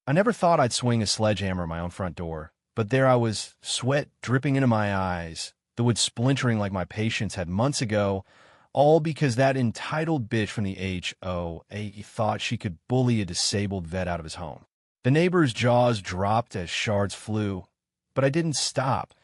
I never thought I'd swing a sledgehammer at my own front door, but there I was, sweat dripping into my eyes, the wood splintering like my patience had months ago, all because that entitled bitch from the HOA thought she could bully a disabled vet out of his home. The neighbor's jaws dropped as shards flew, but I didn't stop.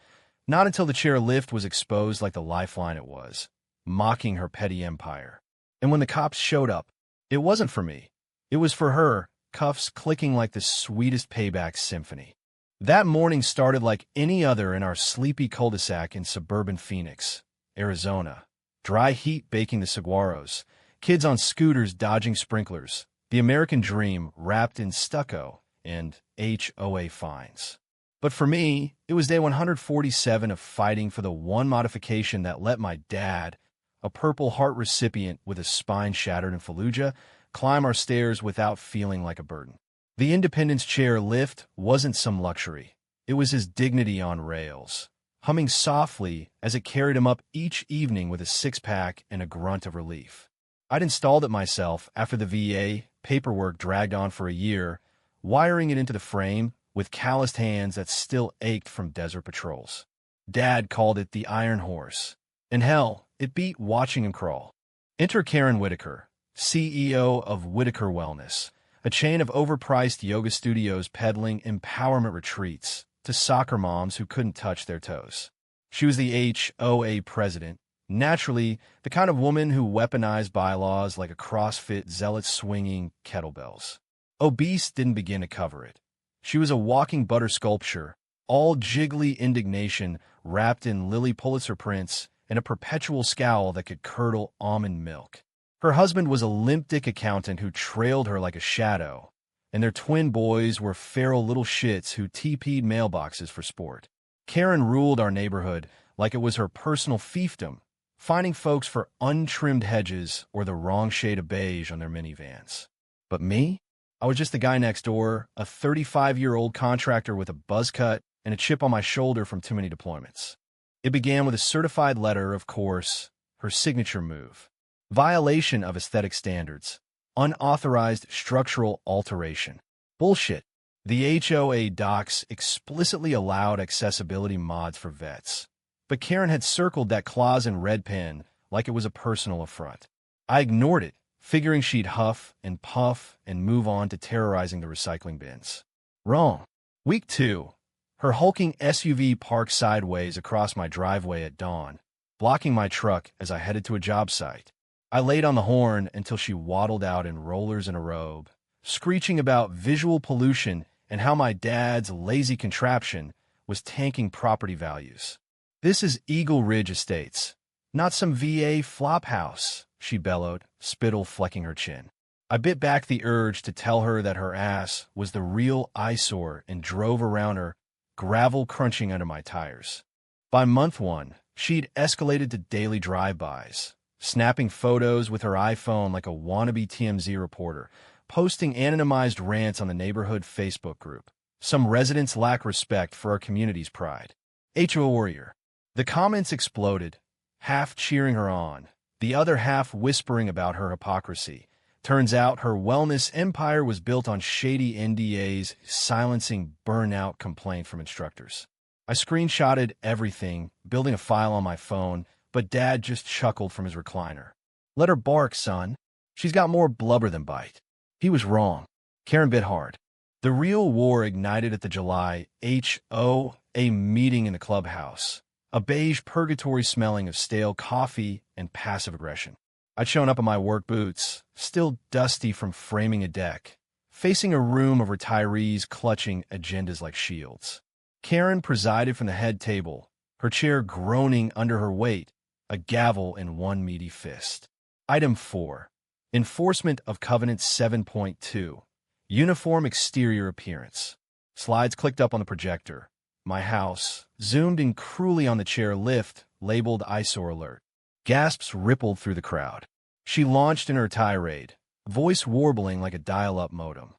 Not until the chairlift was exposed like the lifeline it was, mocking her petty empire. And when the cops showed up, it wasn't for me. It was for her, cuffs clicking like the sweetest payback symphony. That morning started like any other in our sleepy cul-de-sac in suburban Phoenix, Arizona. Dry heat baking the saguaros, kids on scooters dodging sprinklers, the American dream wrapped in stucco and HOA fines. But for me, it was day 147 of fighting for the one modification that let my dad, a Purple Heart recipient with a spine shattered in Fallujah, climb our stairs without feeling like a burden. The Independence chair lift wasn't some luxury. It was his dignity on rails, humming softly as it carried him up each evening with a six-pack and a grunt of relief. I'd installed it myself after the VA paperwork dragged on for a year, wiring it into the frame with calloused hands that still ached from desert patrols. Dad called it the Iron Horse. And hell, it beat watching him crawl. Enter Karen Whitaker, CEO of Whitaker Wellness, a chain of overpriced yoga studios peddling empowerment retreats to soccer moms who couldn't touch their toes. She was the HOA president, naturally the kind of woman who weaponized bylaws like a CrossFit zealot swinging kettlebells. Obese didn't begin to cover it. She was a walking butter sculpture, all jiggly indignation wrapped in Lily Pulitzer prints and a perpetual scowl that could curdle almond milk. Her husband was a limp-dick accountant who trailed her like a shadow, and their twin boys were feral little shits who TP'd mailboxes for sport. Karen ruled our neighborhood like it was her personal fiefdom, finding folks for untrimmed hedges or the wrong shade of beige on their minivans. But me? I was just the guy next door, a 35-year-old contractor with a buzz cut and a chip on my shoulder from too many deployments. It began with a certified letter, of course, her signature move. Violation of aesthetic standards. Unauthorized structural alteration. Bullshit. The HOA docs explicitly allowed accessibility mods for vets. But Karen had circled that clause in red pen like it was a personal affront. I ignored it, figuring she'd huff and puff and move on to terrorizing the recycling bins. Wrong. Week 2. Her hulking SUV parked sideways across my driveway at dawn, blocking my truck as I headed to a job site. I laid on the horn until she waddled out in rollers and a robe, screeching about visual pollution and how my dad's lazy contraption was tanking property values. This is Eagle Ridge Estates, not some VA flop house, she bellowed, spittle flecking her chin. I bit back the urge to tell her that her ass was the real eyesore and drove around her, gravel crunching under my tires. By month 1, she'd escalated to daily drive-bys, snapping photos with her iPhone like a wannabe TMZ reporter, posting anonymized rants on the neighborhood Facebook group. Some residents lack respect for our community's pride. HOA warrior. The comments exploded, half cheering her on, the other half whispering about her hypocrisy. Turns out her wellness empire was built on shady NDAs, silencing burnout complaint from instructors. I screenshotted everything, building a file on my phone, but Dad just chuckled from his recliner. Let her bark, son. She's got more blubber than bite. He was wrong. Karen bit hard. The real war ignited at the July HOA meeting in the clubhouse, a beige purgatory smelling of stale coffee and passive aggression. I'd shown up in my work boots, still dusty from framing a deck, facing a room of retirees clutching agendas like shields. Karen presided from the head table, her chair groaning under her weight, a gavel in one meaty fist. Item 4. Enforcement of Covenant 7.2. Uniform exterior appearance. Slides clicked up on the projector. My house zoomed in cruelly on the chair lift, labeled eyesore alert. Gasps rippled through the crowd. She launched in her tirade, voice warbling like a dial-up modem.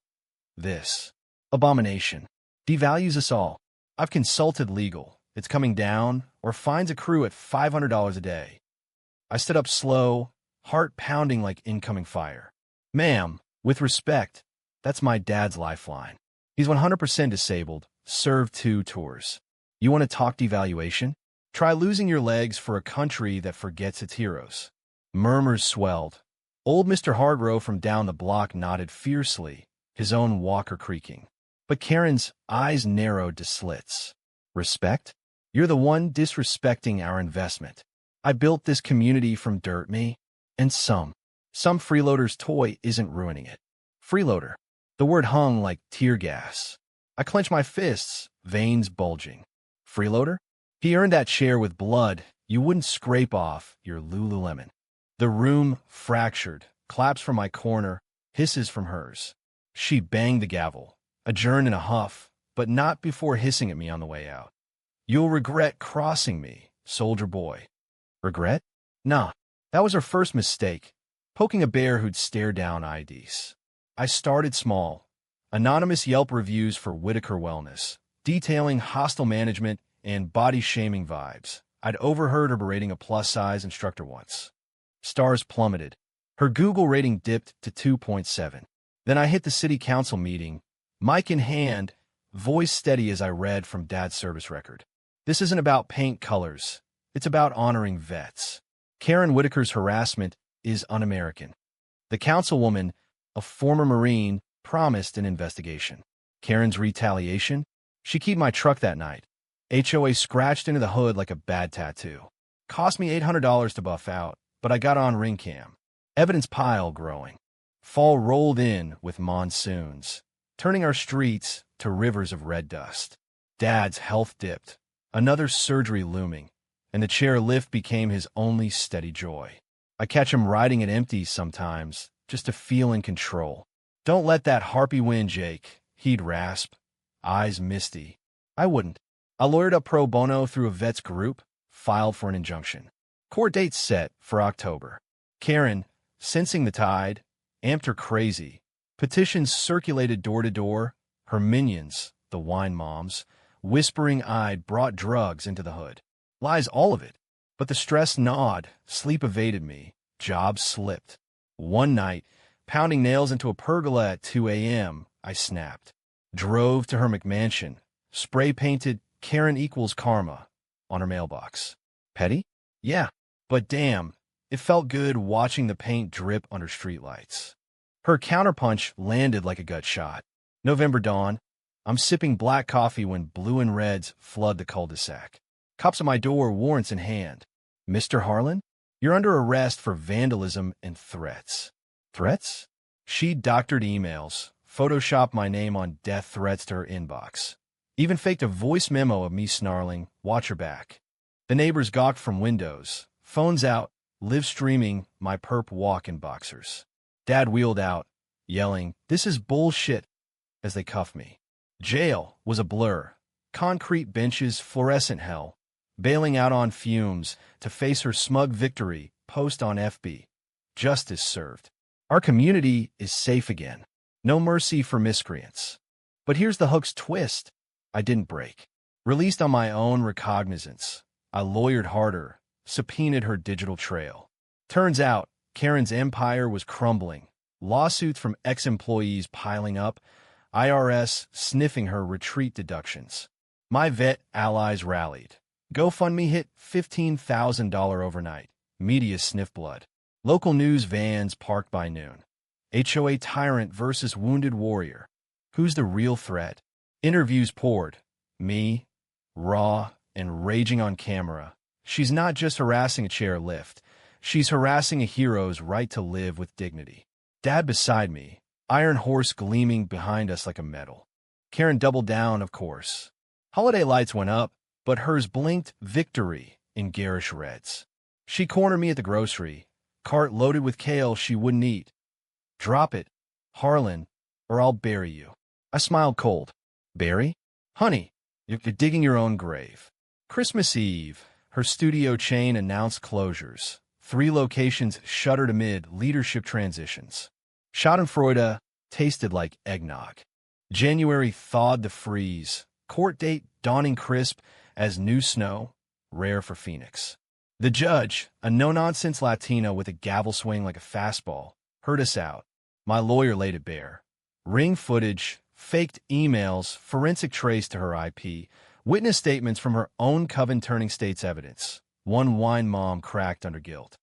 This abomination devalues us all. I've consulted legal. It's coming down, or fines accrue at $500 a day. I stood up slow, heart pounding like incoming fire. Ma'am, with respect, that's my dad's lifeline. He's 100% disabled. Served 2 tours. You want to talk devaluation? Try losing your legs for a country that forgets its heroes. Murmurs swelled. Old Mr. Hardrow from down the block nodded fiercely, his own walker creaking. But Karen's eyes narrowed to slits. Respect? You're the one disrespecting our investment. I built this community from dirt, me, and some freeloader's toy isn't ruining it. Freeloader. The word hung like tear gas. I clenched my fists, veins bulging. Freeloader? He earned that share with blood you wouldn't scrape off your Lululemon. The room fractured, claps from my corner, hisses from hers. She banged the gavel, adjourned in a huff, but not before hissing at me on the way out. You'll regret crossing me, soldier boy. Regret? Nah, that was her first mistake, poking a bear who'd stare down IDs. I started small. Anonymous Yelp reviews for Whitaker Wellness, detailing hostile management and body-shaming vibes. I'd overheard her berating a plus-size instructor once. Stars plummeted. Her Google rating dipped to 2.7. Then I hit the city council meeting, mic in hand, voice steady as I read from Dad's service record. This isn't about paint colors. It's about honoring vets. Karen Whitaker's harassment is un-American. The councilwoman, a former Marine, promised an investigation. Karen's retaliation? She keyed my truck that night. HOA scratched into the hood like a bad tattoo. Cost me $800 to buff out, but I got on ring cam. Evidence pile growing. Fall rolled in with monsoons, turning our streets to rivers of red dust. Dad's health dipped, another surgery looming, and the chair lift became his only steady joy. I catch him riding it empty sometimes, just to feel in control. Don't let that harpy win, Jake, he'd rasp, eyes misty. I wouldn't. I lawyered up pro bono through a vet's group, filed for an injunction. Court date set for October. Karen, sensing the tide, amped her crazy. Petitions circulated door to door. Her minions, the wine moms, whispering-eyed, brought drugs into the hood. Lies, all of it. But the stress gnawed, sleep evaded me, jobs slipped. One night, pounding nails into a pergola at 2 a.m., I snapped. Drove to her McMansion, spray-painted Karen equals karma on her mailbox. Petty? Yeah, but damn, it felt good watching the paint drip under streetlights. Her counterpunch landed like a gut shot. November dawn. I'm sipping black coffee when blue and reds flood the cul-de-sac. Cops at my door, warrants in hand. Mr. Harlan? You're under arrest for vandalism and threats. Threats? She doctored emails, photoshopped my name on death threats to her inbox. Even faked a voice memo of me snarling, watch her back. The neighbors gawked from windows, phones out, live streaming my perp walk in boxers. Dad wheeled out, yelling, "This is bullshit," as they cuffed me. Jail was a blur. Concrete benches, fluorescent hell. Bailing out on fumes to face her smug victory, post on FB. Justice served. Our community is safe again. No mercy for miscreants. But here's the hook's twist. I didn't break. Released on my own recognizance, I lawyered harder, subpoenaed her digital trail. Turns out, Karen's empire was crumbling. Lawsuits from ex-employees piling up, IRS sniffing her retreat deductions. My vet allies rallied. GoFundMe hit $15,000 overnight. Media sniff blood. Local news vans parked by noon. HOA tyrant versus wounded warrior. Who's the real threat? Interviews poured. Me, raw and raging on camera. She's not just harassing a chairlift. She's harassing a hero's right to live with dignity. Dad beside me, iron horse gleaming behind us like a medal. Karen doubled down, of course. Holiday lights went up, but hers blinked victory in garish reds. She cornered me at the grocery, cart loaded with kale she wouldn't eat. Drop it, Harlan, or I'll bury you. I smiled cold. Bury? Honey, you're digging your own grave. Christmas Eve, her studio chain announced closures. 3 locations shuttered amid leadership transitions. Schadenfreude tasted like eggnog. January thawed the freeze. Court date dawning crisp as new snow, rare for Phoenix. The judge, a no-nonsense Latina with a gavel swing like a fastball, heard us out. My lawyer laid it bare. Ring footage, faked emails, forensic trace to her IP, witness statements from her own coven-turning state's evidence. One wine mom cracked under guilt.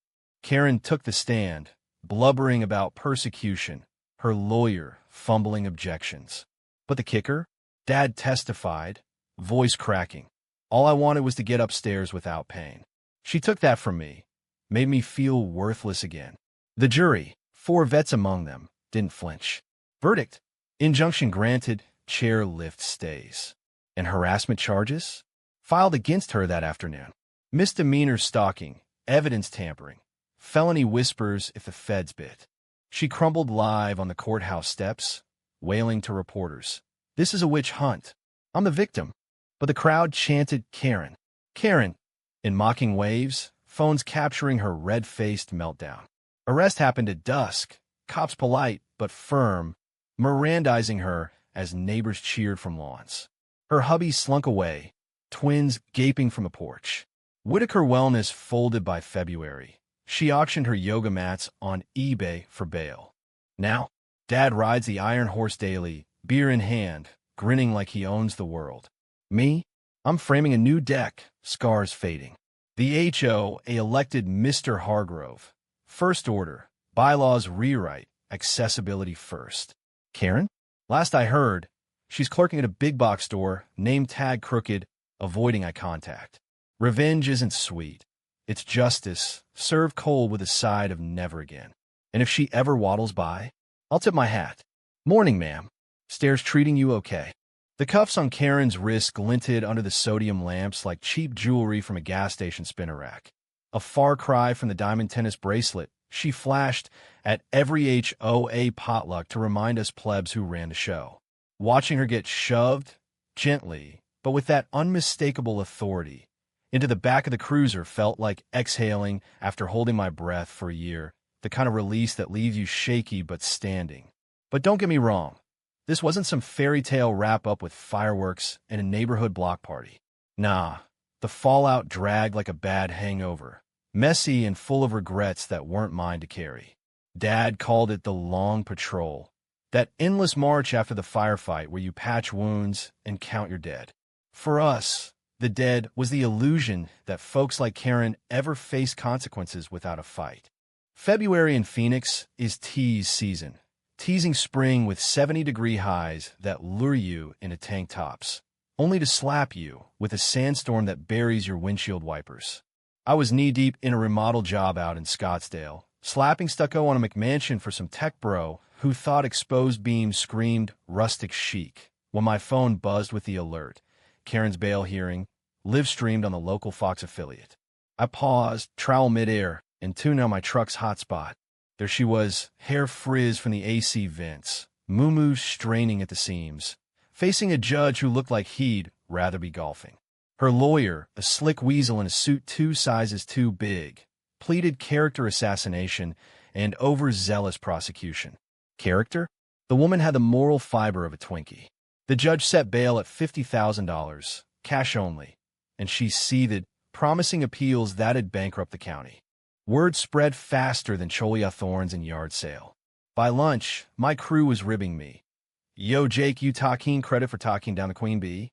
Karen took the stand, blubbering about persecution, her lawyer fumbling objections. But the kicker? Dad testified, voice cracking. All I wanted was to get upstairs without pain. She took that from me, made me feel worthless again. The jury, 4 vets among them, didn't flinch. Verdict: injunction granted, chairlift stays. And harassment charges? Filed against her that afternoon. Misdemeanor stalking, evidence tampering, felony whispers if the feds bit. She crumbled live on the courthouse steps, wailing to reporters, "This is a witch hunt. I'm the victim." But the crowd chanted, "Karen, Karen," in mocking waves, phones capturing her red-faced meltdown. Arrest happened at dusk, cops polite but firm, Mirandizing her as neighbors cheered from lawns. Her hubby slunk away, twins gaping from a porch. Whitaker Wellness folded by February. She auctioned her yoga mats on eBay for bail. Now, Dad rides the Iron Horse daily, beer in hand, grinning like he owns the world. Me? I'm framing a new deck, scars fading. The HOA elected Mr. Hargrove. First order, bylaws rewrite, accessibility first. Karen? Last I heard, she's clerking at a big box store, name tag crooked, avoiding eye contact. Revenge isn't sweet. It's justice, served cold with a side of never again. And if she ever waddles by, I'll tip my hat. "Morning, ma'am. Stairs treating you okay?" The cuffs on Karen's wrist glinted under the sodium lamps like cheap jewelry from a gas station spinner rack. A far cry from the diamond tennis bracelet she flashed at every HOA potluck to remind us plebs who ran the show. Watching her get shoved, gently, but with that unmistakable authority, into the back of the cruiser felt like exhaling after holding my breath for a year, the kind of release that leaves you shaky but standing. But don't get me wrong, this wasn't some fairy tale wrap-up with fireworks and a neighborhood block party. Nah, the fallout dragged like a bad hangover, messy and full of regrets that weren't mine to carry. Dad called it the long patrol, that endless march after the firefight where you patch wounds and count your dead. For us, the dead was the illusion that folks like Karen ever faced consequences without a fight. February in Phoenix is tease season, teasing spring with 70-degree highs that lure you into tank tops, only to slap you with a sandstorm that buries your windshield wipers. I was knee-deep in a remodel job out in Scottsdale, slapping stucco on a McMansion for some tech bro who thought exposed beams screamed rustic chic, when my phone buzzed with the alert. Karen's bail hearing, live-streamed on the local Fox affiliate. I paused, trowel midair, and tuned on my truck's hotspot. There she was, hair frizz from the AC vents, moo-moo straining at the seams, facing a judge who looked like he'd rather be golfing. Her lawyer, a slick weasel in a suit 2 sizes too big, pleaded character assassination and overzealous prosecution. Character? The woman had the moral fiber of a Twinkie. The judge set bail at $50,000, cash only, and she seethed, promising appeals that'd bankrupt the county. Word spread faster than Cholla thorns and yard sale. By lunch, my crew was ribbing me. "Yo, Jake, you talking credit for talking down the Queen Bee?"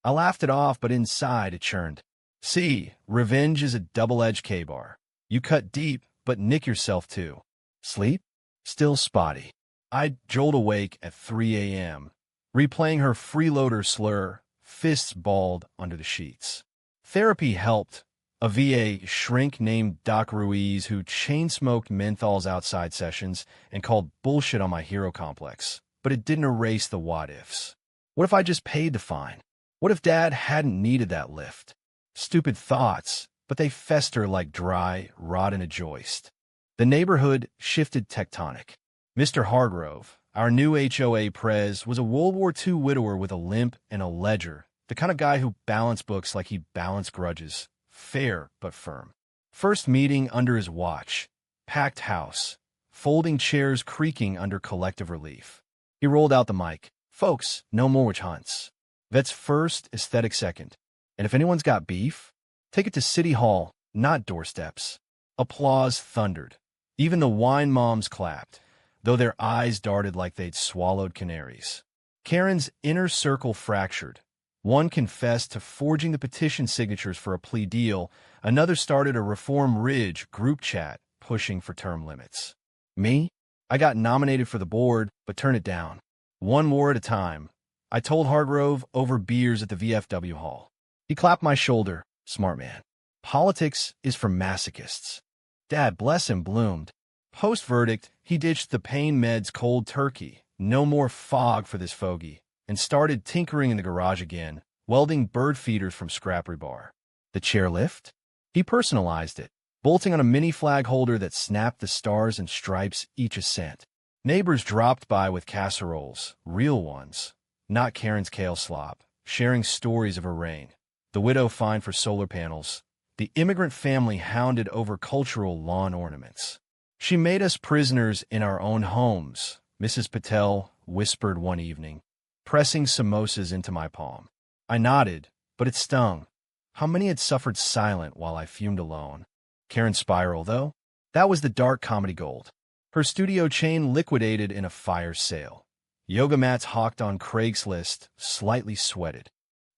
I laughed it off, but inside it churned. See, revenge is a double-edged K-bar. You cut deep, but nick yourself too. Sleep? Still spotty. I'd jolt awake at 3 a.m., replaying her freeloader slur, fists balled under the sheets. Therapy helped. A VA shrink named Doc Ruiz who chain-smoked menthols outside sessions and called bullshit on my hero complex. But it didn't erase the what-ifs. What if I just paid the fine? What if Dad hadn't needed that lift? Stupid thoughts, but they fester like dry rot in a joist. The neighborhood shifted tectonic. Mr. Hargrove, our new HOA prez, was a World War II widower with a limp and a ledger, the kind of guy who balanced books like he balanced grudges, fair but firm. First meeting under his watch, packed house, folding chairs creaking under collective relief. He rolled out the mic. "Folks, no more witch hunts. Vets first, aesthetic second. And if anyone's got beef, take it to City Hall, not doorsteps." Applause thundered. Even the wine moms clapped, though their eyes darted like they'd swallowed canaries. Karen's inner circle fractured. One confessed to forging the petition signatures for a plea deal. Another started a Reform Ridge group chat pushing for term limits. Me? I got nominated for the board, but turned it down. One war at a time. I told Hargrove over beers at the VFW hall. He clapped my shoulder. Smart man. Politics is for masochists. Dad, bless him, bloomed. Post-verdict, he ditched the pain meds cold turkey. No more fog for this fogey. And started tinkering in the garage again, welding bird feeders from scrap rebar. The chairlift? He personalized it, bolting on a mini flag holder that snapped the stars and stripes each a cent. Neighbors dropped by with casseroles, real ones, not Karen's kale slop, sharing stories of her reign. The widow fined for solar panels. The immigrant family hounded over cultural lawn ornaments. She made us prisoners in our own homes, Mrs. Patel whispered one evening, pressing samosas into my palm. I nodded, but it stung. How many had suffered silent while I fumed alone? Karen's spiral, though? That was the dark comedy gold. Her studio chain liquidated in a fire sale. Yoga mats hawked on Craigslist, slightly sweated.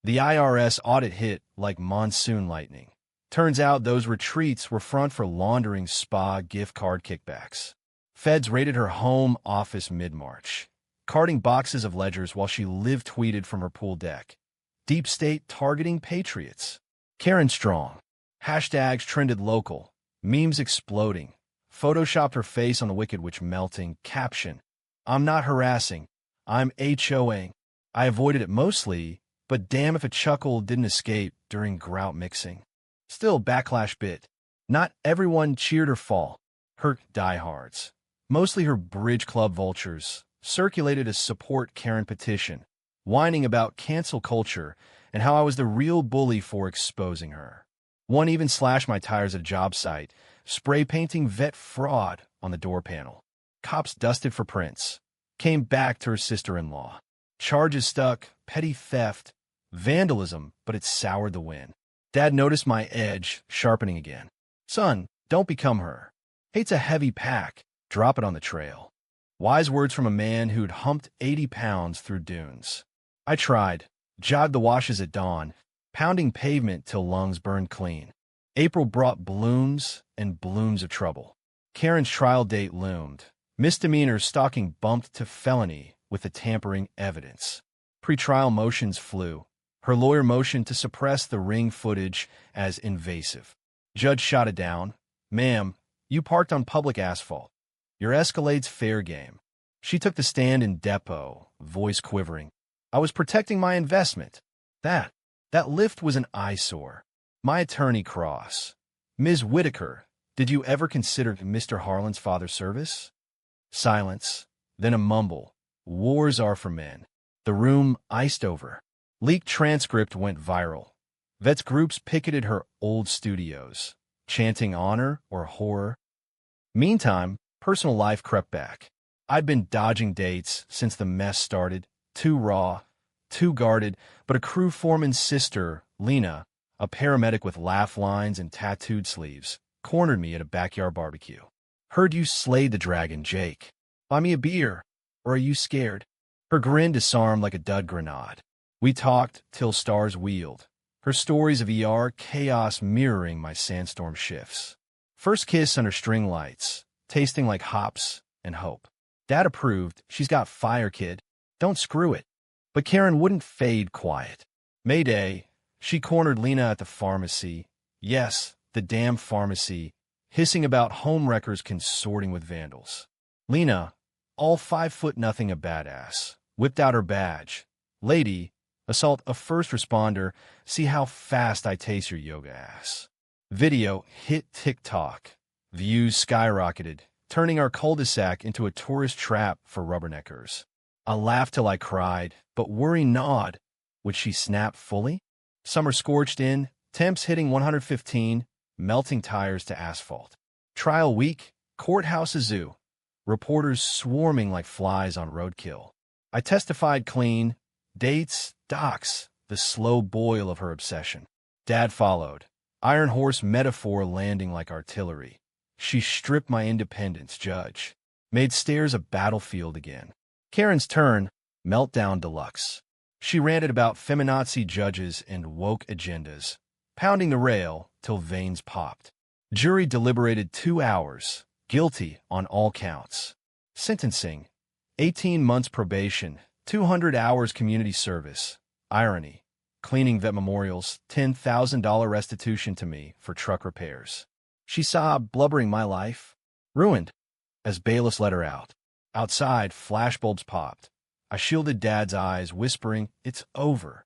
The IRS audit hit like monsoon lightning. Turns out those retreats were front for laundering spa gift card kickbacks. Feds raided her home office mid-March, carting boxes of ledgers while she live-tweeted from her pool deck. Deep state targeting patriots. Karen strong. Hashtags trended local. Memes exploding. Photoshopped her face on the Wicked Witch melting. Caption: I'm not harassing. I'm HOAing. I avoided it mostly, but damn if a chuckle didn't escape during grout mixing. Still backlash bit. Not everyone cheered her fall. Her diehards, mostly her bridge club vultures, circulated a support Karen petition, whining about cancel culture and how I was the real bully for exposing her. One even slashed my tires at a job site, spray painting vet fraud on the door panel. Cops dusted for prints. Came back to her sister-in-law. Charges stuck, petty theft, vandalism, but it soured the win. Dad noticed my edge sharpening again. Son, don't become her. Hate's a heavy pack. Drop it on the trail. Wise words from a man who'd humped 80 pounds through dunes. I tried. Jogged the washes at dawn, pounding pavement till lungs burned clean. April brought blooms and blooms of trouble. Karen's trial date loomed. Misdemeanor stalking bumped to felony with the tampering evidence. Pre-trial motions flew. Her lawyer motioned to suppress the ring footage as invasive. Judge shot it down. Ma'am, you parked on public asphalt. Your Escalade's fair game. She took the stand in depot, voice quivering. I was protecting my investment. That lift was an eyesore. My attorney cross. Ms. Whitaker, did you ever consider Mr. Harlan's father's service? Silence, then a mumble. Wars are for men. The room iced over. Leaked transcript went viral. Vets groups picketed her old studios, chanting honor or horror. Meantime, personal life crept back. I'd been dodging dates since the mess started. Too raw, too guarded, but a crew foreman's sister, Lena, a paramedic with laugh lines and tattooed sleeves, cornered me at a backyard barbecue. Heard you slayed the dragon, Jake. Buy me a beer, or are you scared? Her grin disarmed like a dud grenade. We talked till stars wheeled. Her stories of ER chaos mirroring my sandstorm shifts. First kiss under string lights, tasting like hops and hope. Dad approved. She's got fire, kid. Don't screw it. But Karen wouldn't fade quiet. Mayday. She cornered Lena at the pharmacy. Yes, the damn pharmacy, hissing about homewreckers consorting with vandals. Lena, all 5'0" a badass, whipped out her badge. Lady, assault a first responder, see how fast I taste your yoga ass. Video hit TikTok. Views skyrocketed, turning our cul-de-sac into a tourist trap for rubberneckers. I laughed till I cried, but worry gnawed. Would she snap fully? Summer scorched in, temps hitting 115, melting tires to asphalt. Trial week, courthouse a zoo. Reporters swarming like flies on roadkill. I testified clean. Dates, docs, the slow boil of her obsession. Dad followed. Iron horse metaphor landing like artillery. She stripped my independence, judge. Made stairs a battlefield again. Karen's turn. Meltdown Deluxe. She ranted about feminazi judges and woke agendas, pounding the rail till veins popped. Jury deliberated 2 hours, guilty on all counts. Sentencing, 18 months probation, 200 hours community service. Irony, cleaning vet memorials, $10,000 restitution to me for truck repairs. She sobbed, blubbering my life. Ruined, as bailiffs let her out. Outside, flashbulbs popped. I shielded Dad's eyes, whispering, "It's over."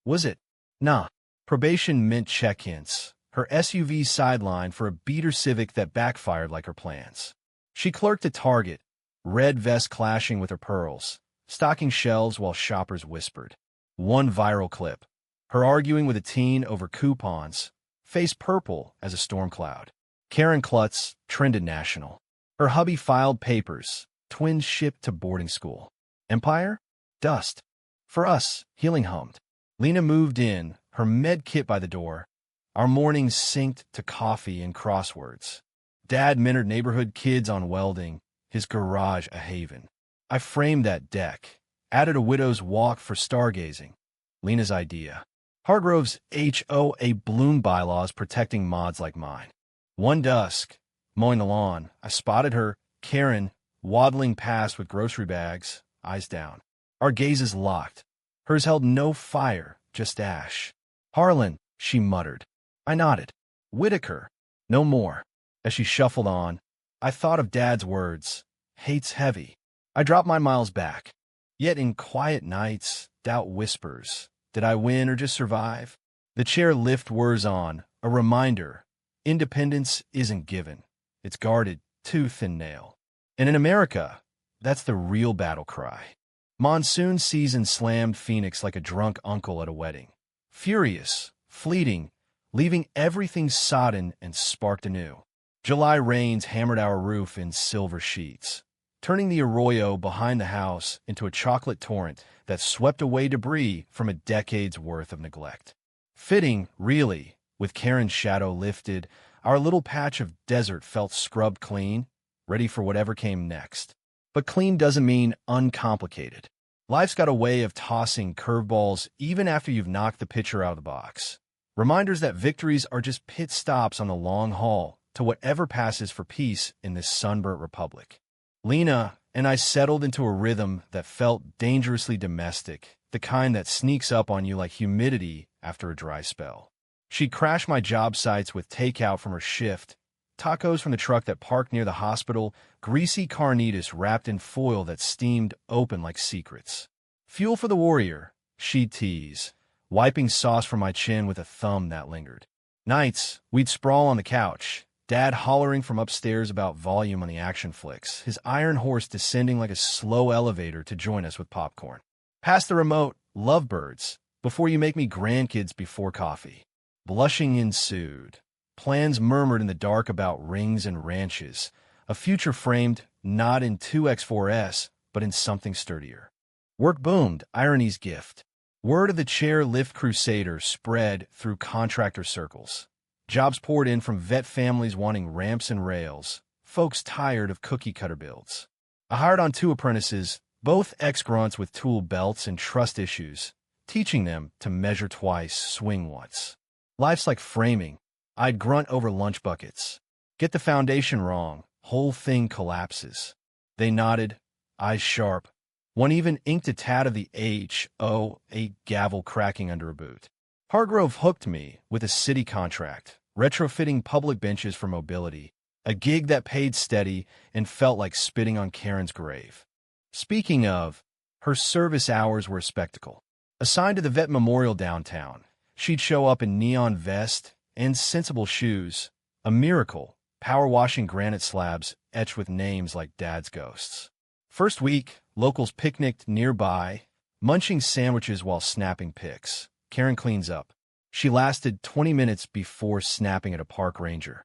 Was it? Nah. Probation meant check-ins. Her SUV sidelined for a beater Civic that backfired like her plans. She clerked at Target, red vest clashing with her pearls, stocking shelves while shoppers whispered. One viral clip. Her arguing with a teen over coupons, face purple as a storm cloud. Karen Klutz trended national. Her hubby filed papers, twins shipped to boarding school. Empire? Dust. For us, healing hummed. Lena moved in, her med kit by the door. Our mornings synced to coffee and crosswords. Dad mentored neighborhood kids on welding, his garage a haven. I framed that deck, added a widow's walk for stargazing. Lena's idea. Hargrove's HOA bloom bylaws protecting mods like mine. One dusk, mowing the lawn, I spotted her, Karen, waddling past with grocery bags, eyes down. Our gazes locked. Hers held no fire, just ash. "Harlan," she muttered. I nodded. "Whitaker." No more. As she shuffled on, I thought of Dad's words. Hate's heavy. I dropped my miles back. Yet in quiet nights, doubt whispers. Did I win or just survive? The chairlift whirs on, a reminder. Independence isn't given. It's guarded tooth and nail. And in America, that's the real battle cry. Monsoon season slammed Phoenix like a drunk uncle at a wedding. Furious, fleeting, leaving everything sodden and sparked anew. July rains hammered our roof in silver sheets, turning the arroyo behind the house into a chocolate torrent that swept away debris from a decade's worth of neglect. Fitting, really, with Karen's shadow lifted, our little patch of desert felt scrubbed clean, ready for whatever came next. But clean doesn't mean uncomplicated. Life's got a way of tossing curveballs even after you've knocked the pitcher out of the box. Reminders that victories are just pit stops on the long haul to whatever passes for peace in this sunburnt republic. Lena and I settled into a rhythm that felt dangerously domestic, the kind that sneaks up on you like humidity after a dry spell. She'd crash my job sites with takeout from her shift, tacos from the truck that parked near the hospital, greasy carnitas wrapped in foil that steamed open like secrets. Fuel for the warrior, she'd tease, wiping sauce from my chin with a thumb that lingered. Nights, we'd sprawl on the couch, Dad hollering from upstairs about volume on the action flicks, his iron horse descending like a slow elevator to join us with popcorn. Past the remote, lovebirds, before you make me grandkids before coffee. Blushing ensued. Plans murmured in the dark about rings and ranches, a future framed not in 2X4S, but in something sturdier. Work boomed, irony's gift. Word of the chair-lift crusader spread through contractor circles. Jobs poured in from vet families wanting ramps and rails, folks tired of cookie-cutter builds. I hired on 2 apprentices, both ex-grunts with tool belts and trust issues, teaching them to measure twice, swing once. Life's like framing. I'd grunt over lunch buckets. Get the foundation wrong, whole thing collapses. They nodded, eyes sharp. One even inked a tad of the HOA gavel cracking under a boot. Hargrove hooked me with a city contract, retrofitting public benches for mobility, a gig that paid steady and felt like spitting on Karen's grave. Speaking of, her service hours were a spectacle. Assigned to the vet memorial downtown, she'd show up in neon vest and sensible shoes, a miracle, power-washing granite slabs etched with names like Dad's ghosts. First week, locals picnicked nearby, munching sandwiches while snapping pics. Karen cleans up. She lasted 20 minutes before snapping at a park ranger.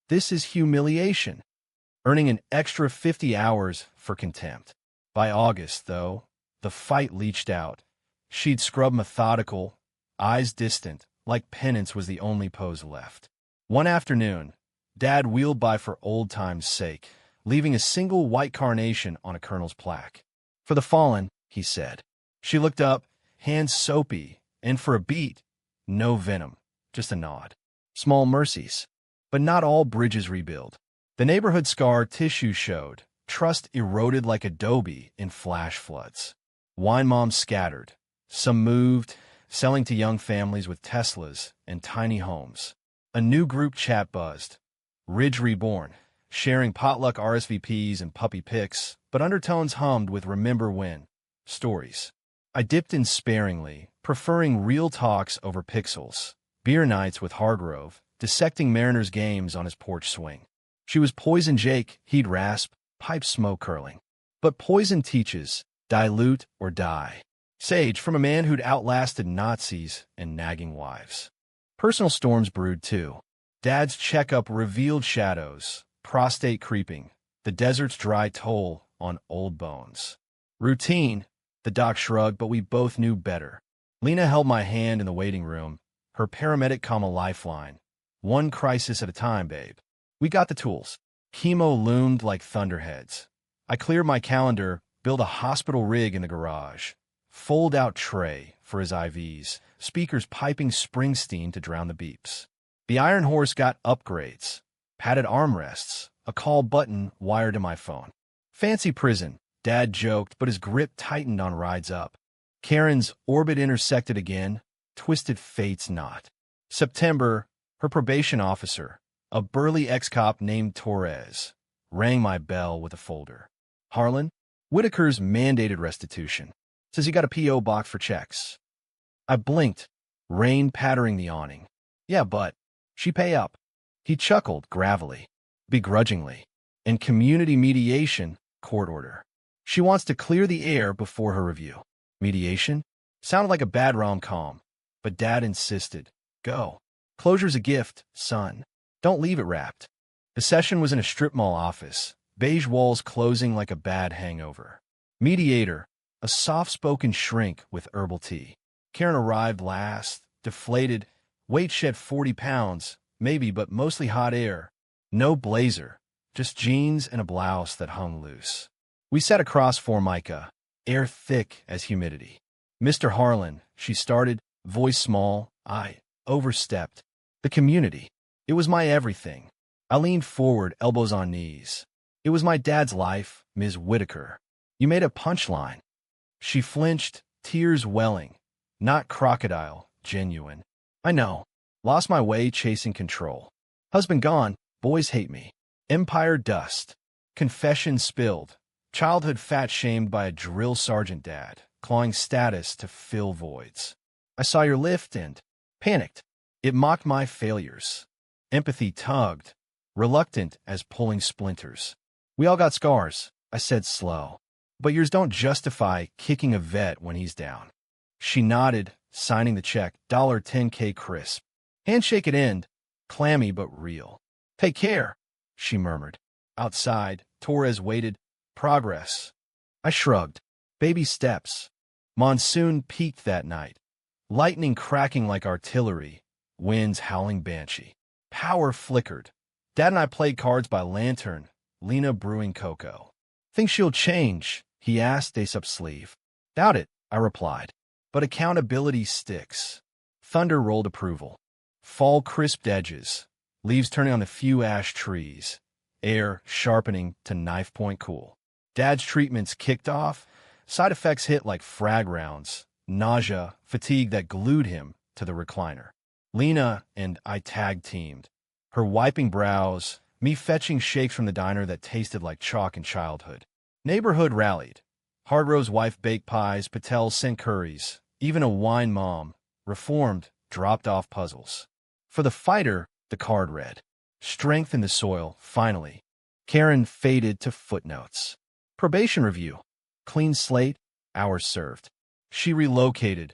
This is humiliation. Earning an extra 50 hours for contempt. By August, though, the fight leached out. She'd scrub methodical, eyes distant, like penance was the only pose left. One afternoon, Dad wheeled by for old time's sake, leaving a single white carnation on a colonel's plaque. For the fallen, he said. She looked up, hands soapy, and for a beat, no venom, just a nod. Small mercies. But not all bridges rebuild. The neighborhood scar tissue showed. Trust eroded like adobe in flash floods. Wine moms scattered. Some moved, selling to young families with Teslas and tiny homes. A new group chat buzzed. Ridge Reborn, sharing potluck RSVPs and puppy pics, but undertones hummed with remember when stories. I dipped in sparingly, preferring real talks over pixels. Beer nights with Hargrove, dissecting Mariners games on his porch swing. She was Poison Jake, he'd rasp, pipe smoke curling. But poison teaches, dilute or die. Sage from a man who'd outlasted Nazis and nagging wives. Personal storms brewed too. Dad's checkup revealed shadows, prostate creeping, the desert's dry toll on old bones. Routine, the doc shrugged, but we both knew better. Lena held my hand in the waiting room, her paramedic calm a lifeline. One crisis at a time, babe. We got the tools. Chemo loomed like thunderheads. I cleared my calendar, built a hospital rig in the garage. Fold-out tray for his IVs, speakers piping Springsteen to drown the beeps. The Iron Horse got upgrades, padded armrests, a call button wired to my phone. Fancy prison, Dad joked, but his grip tightened on rides up. Karen's orbit intersected again, twisted fate's knot. September, her probation officer, a burly ex-cop named Torres, rang my bell with a folder. Harlan, Whitaker's mandated restitution. Says you got a P.O. box for checks. I blinked, rain pattering the awning. Yeah, but she pay up. He chuckled gravelly, begrudgingly. And community mediation, court order. She wants to clear the air before her review. Mediation? Sounded like a bad rom-com, but Dad insisted. Go. Closure's a gift, son. Don't leave it wrapped. The session was in a strip mall office, beige walls closing like a bad hangover. Mediator, a soft-spoken shrink with herbal tea. Karen arrived last, deflated, weight shed 40 pounds, maybe, but mostly hot air. No blazer, just jeans and a blouse that hung loose. We sat across Formica, air thick as humidity. Mr. Harlan, she started, voice small. I overstepped. The community. It was my everything. I leaned forward, elbows on knees. It was my dad's life, Ms. Whitaker. You made a punchline. She flinched, tears welling. Not crocodile, genuine. I know. Lost my way chasing control. Husband gone, boys hate me. Empire dust. Confession spilled. Childhood fat-shamed by a drill sergeant dad, clawing status to fill voids. I saw your lift and panicked. It mocked my failures. Empathy tugged, reluctant as pulling splinters. We all got scars, I said slow. But yours don't justify kicking a vet when he's down. She nodded, signing the check, $10K crisp. Handshake at end, clammy but real. Take care, she murmured. Outside, Torres waited. Progress. I shrugged. Baby steps. Monsoon peaked that night. Lightning cracking like artillery. Winds howling banshee. Power flickered. Dad and I played cards by lantern, Lena brewing cocoa. Think she'll change? He asked, ace up sleeve. Doubt it, I replied. But accountability sticks. Thunder rolled approval. Fall crisped edges. Leaves turning on a few ash trees. Air sharpening to knife-point cool. Dad's treatments kicked off. Side effects hit like frag rounds. Nausea, fatigue that glued him to the recliner. Lena and I tag-teamed. Her wiping brows, me fetching shakes from the diner that tasted like chalk in childhood. Neighborhood rallied. Hardro's wife baked pies, Patel sent curries. Even a wine mom, reformed, dropped off puzzles. For the fighter, the card read. Strength in the soil, finally. Karen faded to footnotes. Probation review. Clean slate, hours served. She relocated.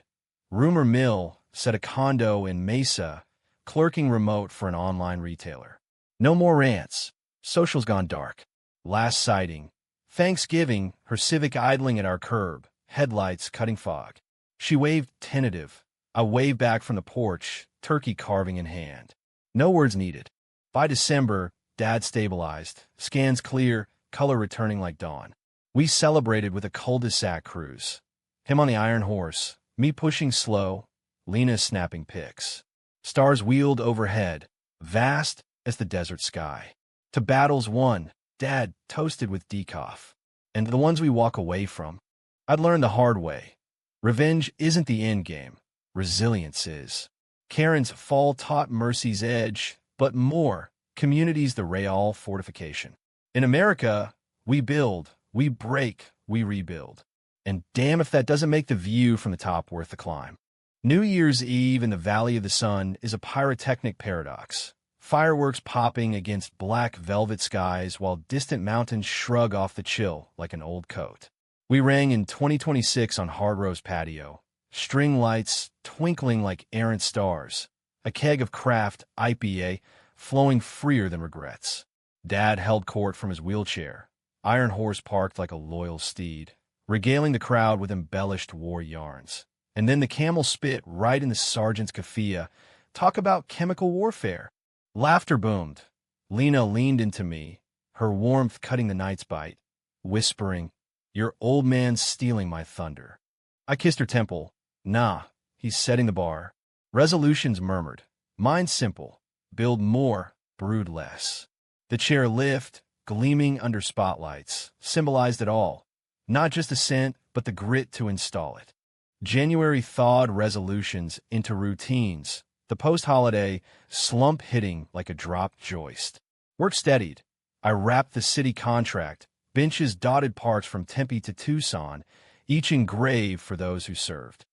Rumor mill, set a condo in Mesa, clerking remote for an online retailer. No more rants. Social's gone dark. Last sighting. Thanksgiving, her Civic idling at our curb, headlights cutting fog. She waved tentative. I waved back from the porch, turkey carving in hand. No words needed. By December, Dad stabilized, scans clear, color returning like dawn. We celebrated with a cul-de-sac cruise. Him on the iron horse, me pushing slow, Lena snapping pics. Stars wheeled overhead, vast as the desert sky. To battles won, Dad toasted with decaf. And the ones we walk away from, I'd learned the hard way. Revenge isn't the end game. Resilience is. Karen's fall taught mercy's edge, but more, community's the real fortification. In America, we build, we break, we rebuild. And damn if that doesn't make the view from the top worth the climb. New Year's Eve in the Valley of the Sun is a pyrotechnic paradox. Fireworks popping against black velvet skies while distant mountains shrug off the chill like an old coat. We rang in 2026 on Hard Rose patio. String lights twinkling like errant stars. A keg of craft IPA flowing freer than regrets. Dad held court from his wheelchair. Iron horse parked like a loyal steed, regaling the crowd with embellished war yarns. And then the camel spit right in the sergeant's keffiyeh. Talk about chemical warfare. Laughter boomed. Lena leaned into me, her warmth cutting the night's bite, whispering, "Your old man's stealing my thunder." I kissed her temple. "Nah, he's setting the bar." Resolutions murmured. Mine's simple. Build more, brood less. The chair lift, gleaming under spotlights, symbolized it all. Not just the scent, but the grit to install it. January thawed resolutions into routines. The post-holiday slump hitting like a dropped joist. Work steadied. I wrapped the city contract, benches dotted parks from Tempe to Tucson, each engraved for those who served.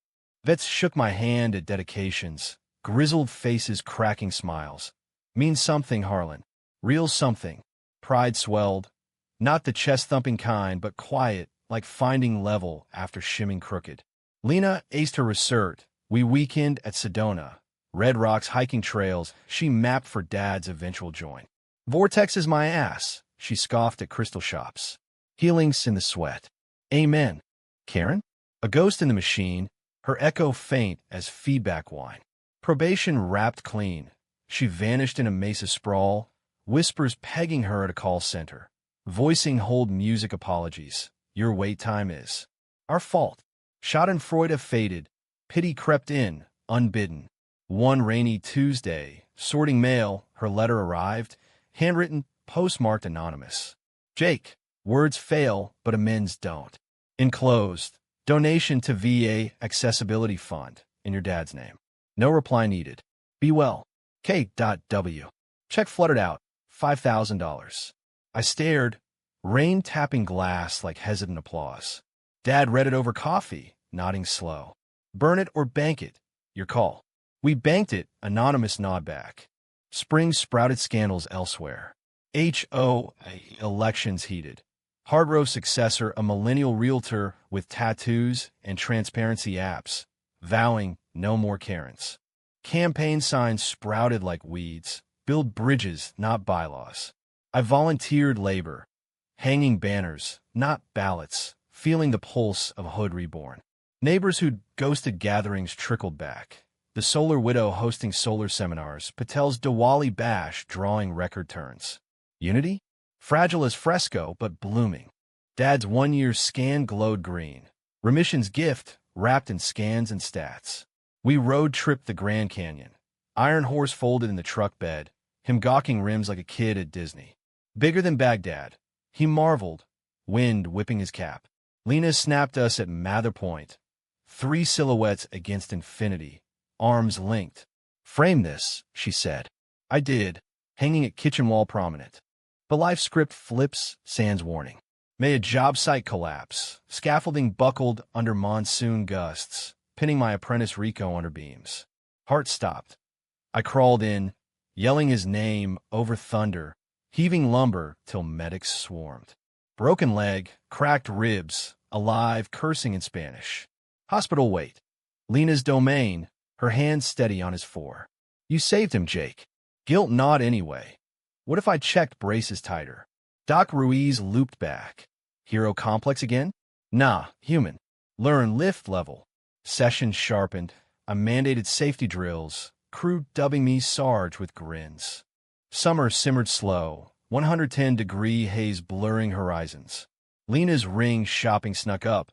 Vets shook my hand at dedications, grizzled faces cracking smiles. Means something, Harlan. Real something. Pride swelled. Not the chest-thumping kind, but quiet, like finding level after shimming crooked. Lena aced her research. We weekend at Sedona. Red Rocks hiking trails she mapped for Dad's eventual join. Vortex is my ass, she scoffed at crystal shops. Healings in the sweat. Amen. Karen? A ghost in the machine, her echo faint as feedback whine. Probation wrapped clean. She vanished in a mesa sprawl, whispers pegging her at a call center. Voicing hold music apologies. Your wait time is our fault. Schadenfreude faded. Pity crept in, unbidden. One rainy Tuesday, sorting mail, her letter arrived, handwritten, postmarked anonymous. Jake, words fail, but amends don't. Enclosed, donation to VA Accessibility Fund, in your dad's name. No reply needed. Be well. K.W. Check fluttered out, $5,000. I stared, rain tapping glass like hesitant applause. Dad read it over coffee, nodding slow. Burn it or bank it, your call. We banked it, anonymous nod back. Spring sprouted scandals elsewhere. HOA elections heated. Hard Row successor, a millennial realtor with tattoos and transparency apps, vowing no more Karens. Campaign signs sprouted like weeds. Build bridges, not bylaws. I volunteered labor. Hanging banners, not ballots. Feeling the pulse of a hood reborn. Neighbors who'd ghosted gatherings trickled back. The Solar Widow hosting solar seminars, Patel's Diwali bash drawing record turns. Unity? Fragile as fresco, but blooming. Dad's one-year scan glowed green. Remission's gift, wrapped in scans and stats. We road-tripped the Grand Canyon. Iron horse folded in the truck bed, him gawking rims like a kid at Disney. Bigger than Baghdad. He marveled, wind whipping his cap. Lena snapped us at Mather Point. 3 silhouettes against infinity. Arms linked. Frame this, she said. I did, hanging at kitchen wall prominent. The life script flips, sans warning. May a job site collapse, scaffolding buckled under monsoon gusts, pinning my apprentice Rico under beams. Heart stopped. I crawled in, yelling his name over thunder, heaving lumber till medics swarmed. Broken leg, cracked ribs, alive, cursing in Spanish. Hospital wait. Lena's domain, her hand steady on his fore. You saved him, Jake. Guilt not anyway. What if I checked braces tighter? Doc Ruiz looped back. Hero complex again? Nah, human. Learn lift level. Sessions sharpened. I mandated safety drills. Crew dubbing me Sarge with grins. Summer simmered slow. 110-degree haze blurring horizons. Lena's ring shopping snuck up.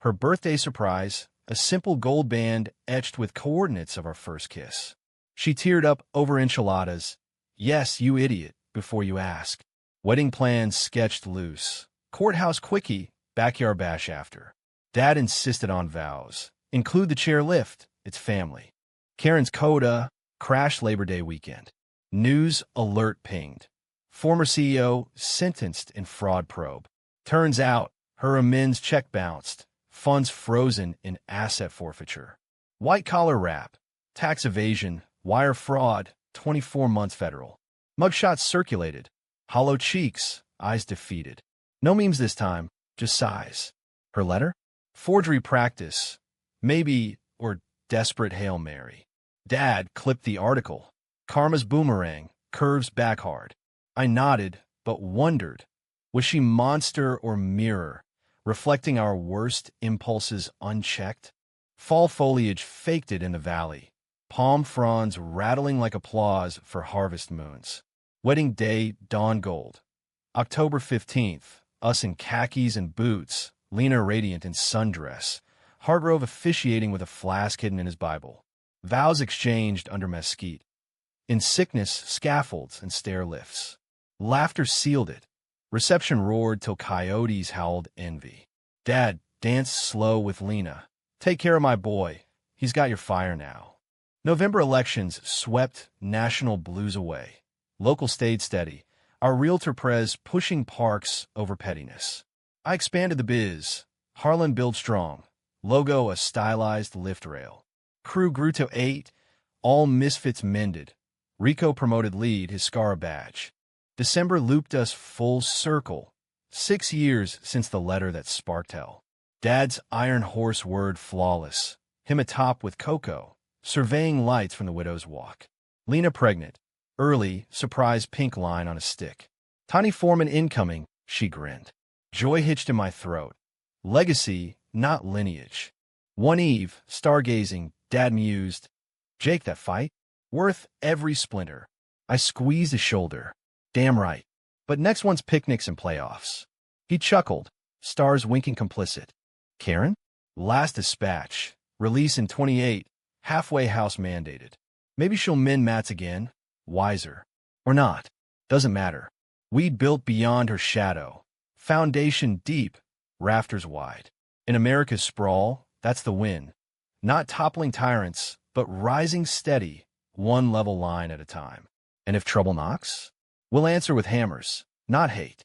Her birthday surprise, a simple gold band etched with coordinates of our first kiss. She teared up over enchiladas. Yes, you idiot, before you ask. Wedding plans sketched loose. Courthouse quickie, backyard bash after. Dad insisted on vows. Include the chairlift, it's family. Karen's coda, crash Labor Day weekend. News alert pinged. Former CEO sentenced in fraud probe. Turns out, her amends check bounced. Funds frozen in asset forfeiture. White-collar rap. Tax evasion. Wire fraud. 24 months federal. Mugshots circulated. Hollow cheeks. Eyes defeated. No memes this time. Just sighs. Her letter? Forgery practice. Maybe, or desperate Hail Mary. Dad clipped the article. Karma's boomerang. Curves back hard. I nodded, but wondered. Was she monster or mirror, reflecting our worst impulses unchecked? Fall foliage faked it in the valley. Palm fronds rattling like applause for harvest moons. Wedding day, dawn gold. October 15th, us in khakis and boots, Lena radiant in sundress, Hargrove officiating with a flask hidden in his Bible. Vows exchanged under mesquite. In sickness, scaffolds and stair lifts. Laughter sealed it. Reception roared till coyotes howled envy. Dad danced slow with Lena. Take care of my boy. He's got your fire now. November elections swept national blues away. Local stayed steady. Our realtor prez pushing parks over pettiness. I expanded the biz. Harlan built strong. Logo a stylized lift rail. Crew grew to 8. All misfits mended. Rico promoted lead, his Scara badge. December looped us full circle. 6 years since the letter that sparked hell. Dad's iron horse word flawless. Him atop with Coco, surveying lights from the widow's walk. Lena pregnant. Early, surprise pink line on a stick. Tiny Foreman incoming, she grinned. Joy hitched in my throat. Legacy, not lineage. One eve, stargazing, Dad mused. Jake, that fight? Worth every splinter. I squeezed his shoulder. Damn right. But next one's picnics and playoffs. He chuckled, stars winking complicit. Karen? Last dispatch. Release in 28. Halfway house mandated. Maybe she'll mend mats again. Wiser. Or not. Doesn't matter. We built beyond her shadow. Foundation deep. Rafters wide. In America's sprawl, that's the win. Not toppling tyrants, but rising steady, one level line at a time. And if trouble knocks, we'll answer with hammers, not hate.